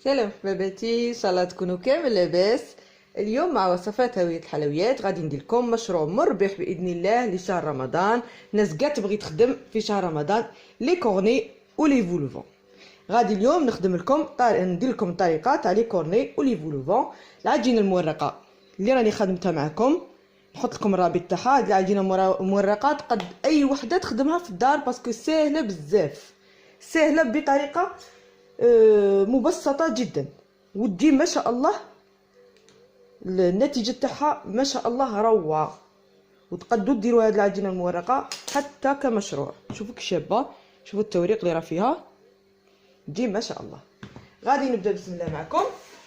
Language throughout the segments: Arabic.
سلام حباباتي، ان شاء الله تكونوا كامل لاباس. اليوم مع وصفات هوية الحلويات غادي ندير لكم مشروع مربح باذن الله لشهر رمضان. ناس كاع تبغي تخدم في شهر رمضان لي كورني ولي فولفون. غادي اليوم نخدم لكم ندير لكم طريقه تاع لي كورني ولي فولفون. العجينه المورقه اللي راني خدمتها معكم نحط لكم الرابط تاعها. هاد العجينه المورقه تقد اي وحده تخدمها في الدار باسكو ساهله بزاف، ساهله بطريقه مبسطه جدا، ودي ما شاء الله النتيجه تاعها ما شاء الله روعه. وتقدروا ديروا هذه العجينه المورقه حتى كمشروع. شوفوا كي شابه، شوفوا التوريق اللي راه فيها دي ما شاء الله. غادي نبدا بسم الله معكم.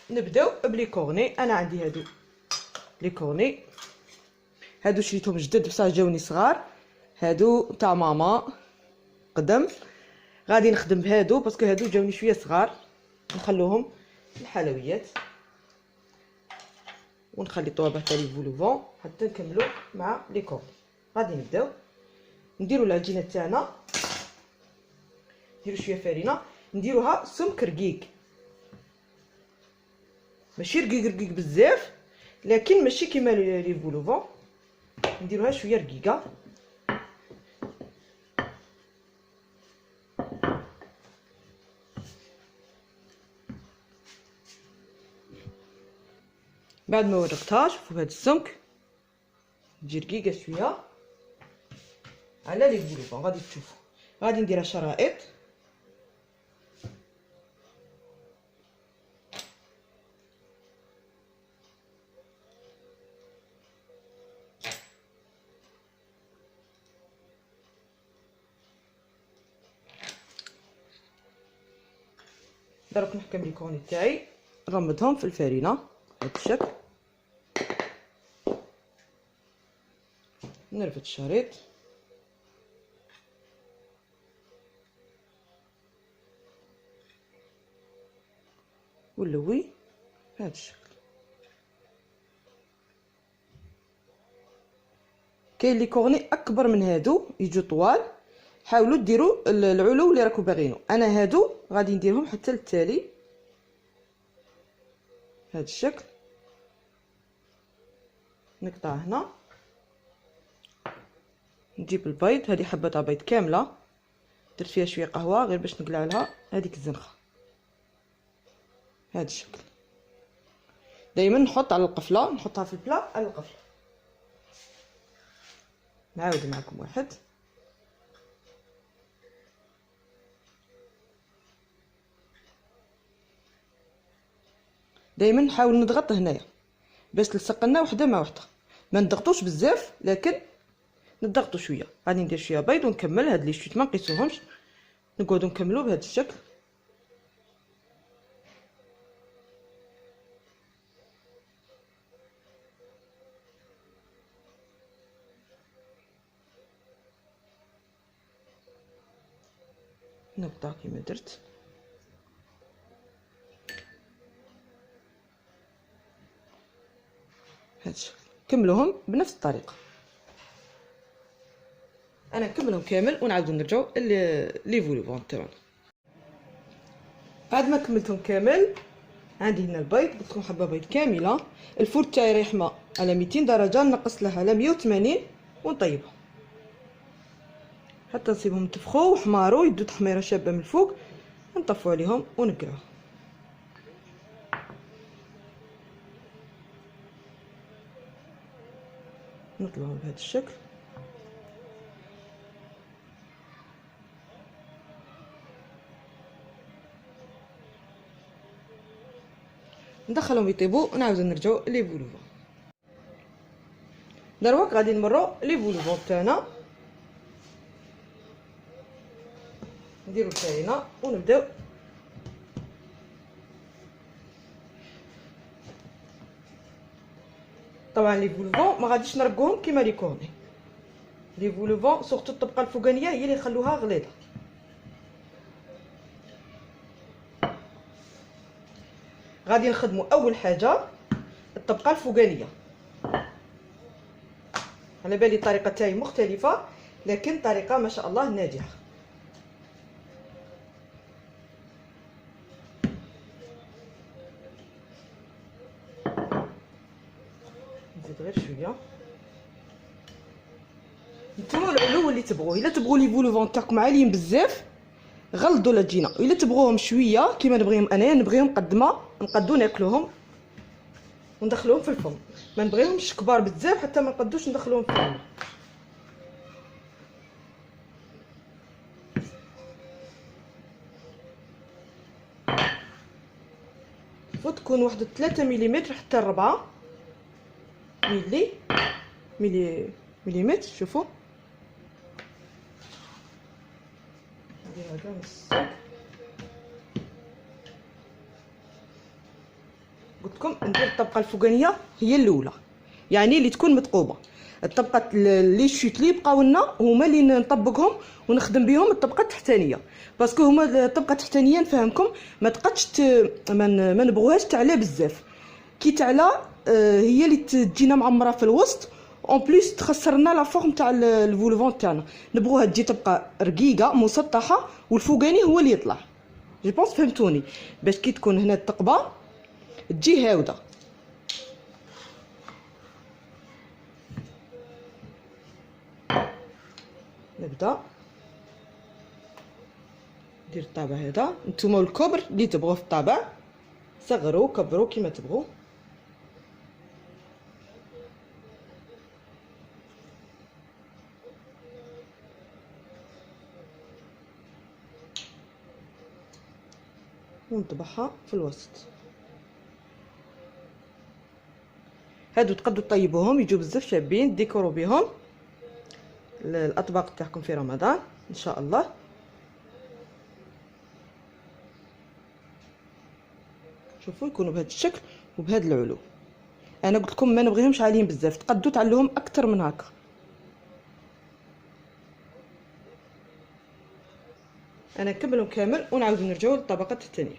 نبداو بلي كورني. انا عندي هادو لي كورني، هادو شريتهم جدد بصح جاوني صغار، هادو تاع ماما قدم. غادي نخدم بهادو باسكو هادو جاوني شويه صغار، نخلوهم الحلويات ونخلي طوابع تاع لي فولفون حتى نكملو مع لي كورني. غادي نبداو نديرو العجينه تاعنا. نديرو شويه فرينه، نديروها سمك رقيق، ماشي رقيق بزاف لكن ماشي كيما لي فولفون. نديروها شويه رقيقه. بعد ما ورقتها شوفوا هاد السمك تجي رقيقه شويه على لي فولفون. غادي تشوفوا غادي نديرها شرائط. دروك نحكم لي كوني تاعي نرمدهم في الفرينه بهذا الشكل. نرفد الشريط ونلوي بهذا الشكل. كاين لي كورني اكبر من هادو يجوا طوال، حاولوا ديروا العلو اللي راكم باغينو. انا هادو غادي نديرهم حتى للتالي بهذا الشكل. نقطع هنا، نجيب البيض. هذه حبه تاع بيض كامله درت فيها شويه قهوه غير باش نقلع لها هذيك الزنخه بهذا الشكل. دائما نحط على القفله، نحطها في البلا على القفله. نعاود معكم واحد. دائما نحاول نضغط هنايا باش تلصق لنا وحده مع وحده، ما نضغطوش بزاف لكن نضغطوا شويه. غادي ندير شويه بيض ونكمل. هاد لي شوت ما نقيسوهمش، نقعدوا نكملوا بهذا الشكل. نقطع كيما درت. هذا الشكل كملوهم بنفس الطريقه. انا نكملهم كامل ونعاودو نرجعو لي فولفون تاعنا. بعد ما كملتهم كامل عندي هنا البيض. قلت لكم حبه بيض كامله. الفور تاعي ريحمه على 200 درجه، نقص لها على 180 ونطيبهم حتى نصيبهم تفخو وحمارو يدو تحميره شابه من الفوق. نطفو عليهم ونقلعو. نطلعهم بهذا الشكل. ندخلهم يطيبوا ونعاودو نرجعو لي فولفون. دروك غادي نمرو لي فولفون تاعنا. نديرو الفرينه ونبداو طبعا لي فولفون ما غاديش نرقوهم كيما لي كورني. لي فولفون سورتو الطبقه الفوقانيه هي اللي نخلوها غليظه. غادي نخدموا اول حاجه الطبقه الفوقانيه. على بالي الطريقه تاعي مختلفه لكن طريقه ما شاء الله ناجحه. نتوما العلو اللي تبغوه. الا تبغوا لي فولوفون تاعكم عاليين بزاف غلظوا العجينه، الا تبغوهم شويه كيما نبغيهم انايا نبغيهم قد ما نقدو ناكلوهم وندخلوهم في الفرن. ما نبغيهمش كبار بزاف حتى ما نقدوش ندخلوهم في الفرن. تكون واحد 3 ملم حتى 4 مليمتر. شوفوا ندير هذا نص. قلت لكم ندير الطبقه الفوقانيه هي الاولى، يعني اللي تكون متقوبه. الطبقه لي شوت لي بقاو لنا هما اللي نطبقهم ونخدم بهم الطبقه التحتانيه، باسكو هما الطبقه التحتانيه نفهمكم ما تقدش ما نبغوهاش تعلى بزاف. كي تعلى هي اللي تجينا معمره في الوسط، اون بليس تخسرنا لا فورم تاع الفولفون تاعنا. نبغوها تجي طبقه رقيقه مسطحه والفوقاني هو اللي يطلع. جو بونس فهمتوني، باش كي تكون هنا التقبه تجي هاوده. نبدا ندير الطابع هذا. نتوما الكبر اللي تبغوه في الطابع صغروا كبروا كيما تبغوا. ونطبعها في الوسط. هادو تقدروا طيبوهم يجوا بزاف شابين، ديكوروا بهم الاطباق تاعكم في رمضان ان شاء الله. شوفوا يكونوا بهذا الشكل وبهذا العلو. انا قلت لكم ما نبغيهمش عاليين بزاف، تقدروا تعلوهم اكثر من هكا. انا نكملهم كامل ونعاود نرجعوا للطبقه الثانيه.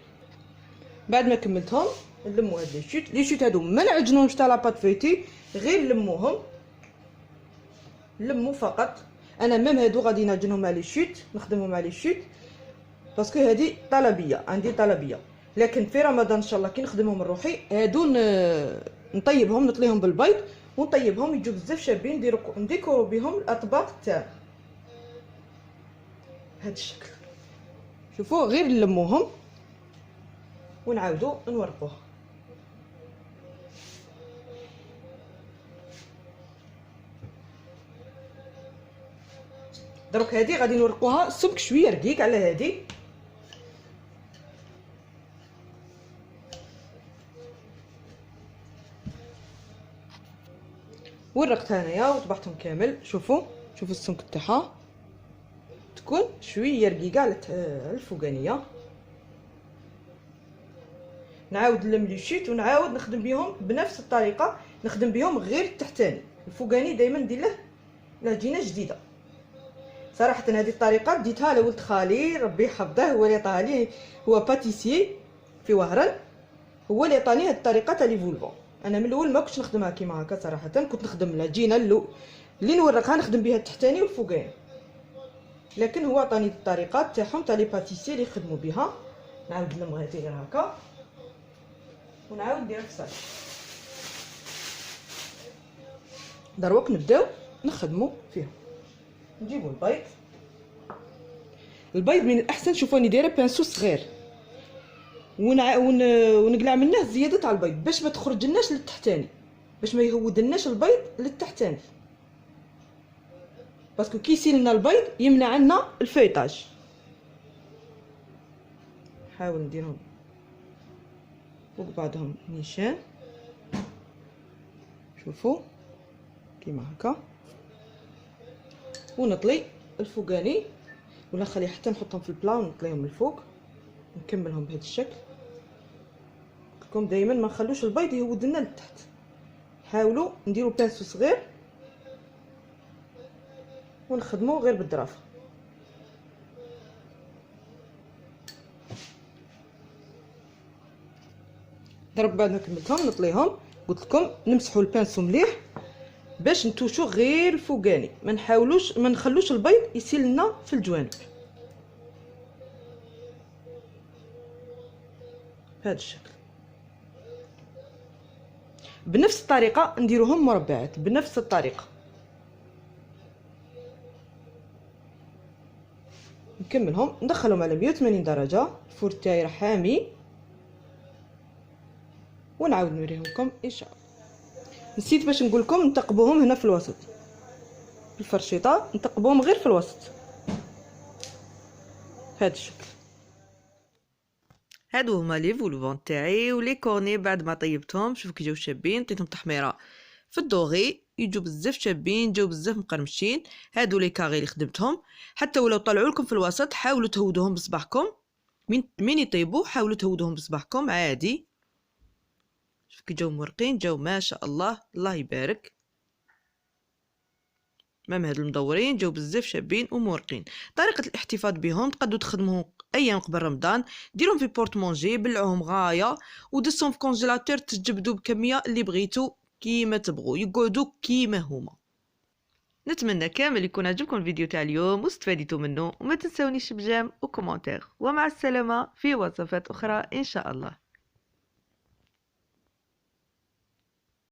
بعد ما كملتهم نلموا هاد لي شوت هادو ما نعجنوهمش تاع لاباط فيتي، غير نلموهم نلموا فقط. انا ميم هادو غادي نعجنهم مع لي شوت، نخدمهم مع لي شوت باسكو هادي طلبيه عندي طلبيه. لكن في رمضان ان شاء الله كي نخدمهم الروحي هادو نطيبهم نطليهم بالبيض ونطيبهم يجوا بزاف شابين، نديكورو بهم الاطباق تاعنا بهذا الشكل. شوفوا غير نلموهم ونعاودو نورقوها. دروك هادي غادي نورقوها سمك شويه رقيق على هادي. ورقتها انايا وطبعتهم كامل. شوفوا السمك تاعها تكون شويه رقيقه على الفوقانيه. نعاود نلم لي شيت ونعاود نخدم بهم بنفس الطريقه، نخدم بهم غير التحتاني. الفوقاني دائما ندير له العجينه جديده. صراحه هذه الطريقه ديتها لولد خالي ربي يحفظه، هو اللي عطاها لي، هو باتيسي في وهران، هو اللي عطاني هذه الطريقه تاع لي فولفون. انا من الاول ما كنتش نخدمها كيما هكا صراحه، كنت نخدم العجينه اللي نورقها نخدم بها التحتاني والفوقاني، لكن هو عطاني الطريقات تاعهم تاع لي باتيسي اللي يخدموا بها. نعاود نلم هذه غير هكا ونعاود ندير الصاج. دروك نبداو نخدموا فيهم. نجيبوا البيض من الاحسن. شوفوا راني دايره بانسو صغير ونقلع منه زياده تاع البيض باش ما تخرجلناش للتحتاني، باش ما يهودلناش البيض للتحتاني، باسكو كي يسيلنا البيض يمنع عنا الفيطاج. نحاول نديرهم فوق بعضهم نيشان. شوفوا كيما هكا، ونطلي الفوقاني ولا نخليه حتى نحطهم في البلا ونطليهم من الفوق. نكملهم بهذا الشكل. لكم دائما ما نخلوش البيض يهود لنا لتحت، حاولوا نديروا بانسو صغير ونخدموا غير بالظرافه. ضرب بعد ما كملتهم نطليهم. قلت لكم نمسحوا البانسو مليح باش نتوشو غير الفوقاني، ما نخلوش البيض يسيل لنا في الجوانب بهذا الشكل. بنفس الطريقه نديروهم مربعات بنفس الطريقه. نكملهم ندخلهم على 180 درجه. الفور تاعي راه حامي ونعاود نوريهم لكم ان شاء الله. نسيت باش نقول لكم نثقبوهم هنا في الوسط بالفرشيطه، نثقبوهم غير في الوسط هذا الشكل. هادو هما لي فولفون تاعي ولي كورني بعد ما طيبتهم. شوفوا كي جاو شابين، عطيتهم تحميره في الدوغي، يجوا بزاف شابين، جاو بزاف مقرمشين. هادو لي كاغي اللي خدمتهم، حتى ولو طلعوا لكم في الوسط حاولوا تهودوهم بصباحكم. من يطيبوا حاولوا تهودوهم بصباحكم عادي. شوفوا كي جاو مرقين، جاو ما شاء الله الله يبارك. مام هاد المدورين جاو بزاف شابين ومورقين. طريقه الاحتفاظ بهم تقدروا تخدموهم ايام قبل رمضان، ديروهم في بورتمونجي، بلعوهم غايه ودسهم في كونجيلاتور، تجبدوا بكميه اللي بغيتو كيما تبغوا، يقعدوا كيما هما. نتمنى كامل يكون عجبكم الفيديو تاع اليوم واستفاديتوا منه، وما تنسونيش بجيم وكومنتير، ومع السلامه في وصفات اخرى ان شاء الله.